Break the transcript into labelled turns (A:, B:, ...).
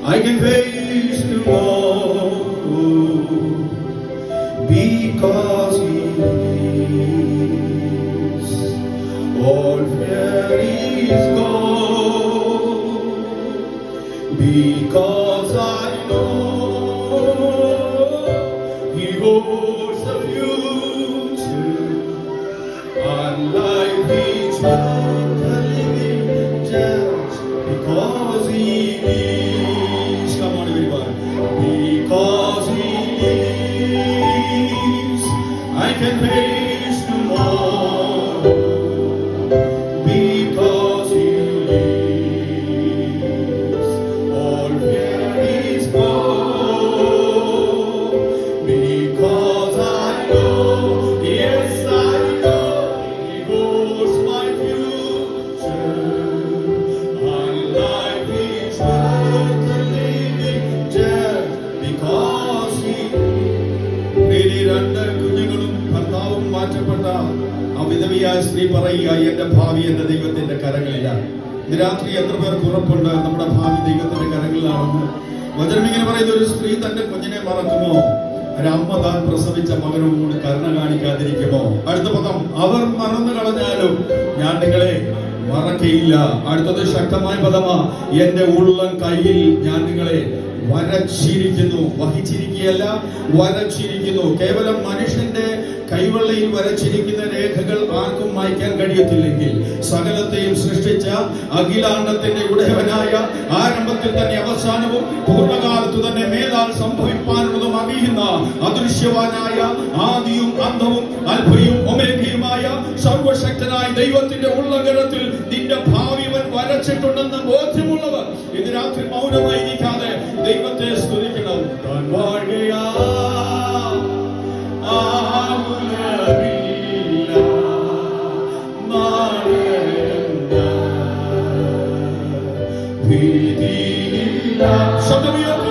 A: I can face tomorrow because He is. All fear is gone because I know He holds the future and life is worth the living just because He is. Come on everyone. Because He is, I can face tomorrow. Because He is, all fear is gone. Because I know, yes I know, He holds my future. And life is worth the living just because He is. രണ്ട് കുഞ്ഞുങ്ങളും ഭർത്താവും മാറ്റപ്പെട്ട ആ വിധവിയായ സ്ത്രീ പറയുക, എന്റെ ഭാവി എന്റെ ദൈവത്തിന്റെ കരങ്ങളിലാണ്. ഇന്ന് രാത്രി എത്ര പേർക്ക് ഉറപ്പുണ്ട് നമ്മുടെ ഭാവി ദൈവത്തിന്റെ കരങ്ങളിലാണെന്ന്? വചനം ഇങ്ങനെ പറയുന്ന, ഒരു സ്ത്രീ തന്റെ കുഞ്ഞിനെ മറക്കുമോ? ഒരമ്മ താൻ പ്രസവിച്ച മകനോട് കരുണ കാണിക്കാതിരിക്കുമോ? അടുത്ത പദം, അവർ മറന്നു കളഞ്ഞാലും ഞാൻ നിങ്ങളെ മറക്കയില്ല. അടുത്തത് ശക്തമായ പദമാ, എന്റെ ഉള്ളം കയ്യിൽ ഞാൻ നിങ്ങളെ വരച്ചിരിക്കുന്നു. വഹിച്ചിരിക്കുകയല്ല, വരച്ചിരിക്കുന്നു. കേവലം മനുഷ്യന്റെ കൈവെള്ളയിൽ വരച്ചിരിക്കുന്ന രേഖകൾ ആർക്കും മായ്ക്കാൻ കഴിയത്തില്ലെങ്കിൽ, സകലത്തെയും സൃഷ്ടിച്ച അഖിലാണ്ടത്തിന്റെ ഉടയവനായ, ആരംഭത്തിൽ തന്നെ അവസാനവും പൂർണ്ണകാലത്തു തന്നെ മേലാൽ സംഭവിപ്പാനുള്ളതും അറിയുന്ന അദൃശ്യവാനായ, ആദിയും അന്തവും അൽഫയും ഒമേഗയുമായ സർവശക്തനായ ദൈവത്തിന്റെ ഉള്ളകരത്തിൽ നിന്റെ ഭാവിവൻ വരച്ചിട്ടുണ്ടെന്ന് ബോധ്യമുള്ളവർ ഇന്ന് രാത്രി മൗനമായിരിക്കാതെ ദൈവത്തെ സ്തുതിക്കണം. താൻ വാഴുകയാ ആകുലമില്ല, നാളെയെന്ന ഭീതിയില്ല. ശബ്ദമുയർത്തി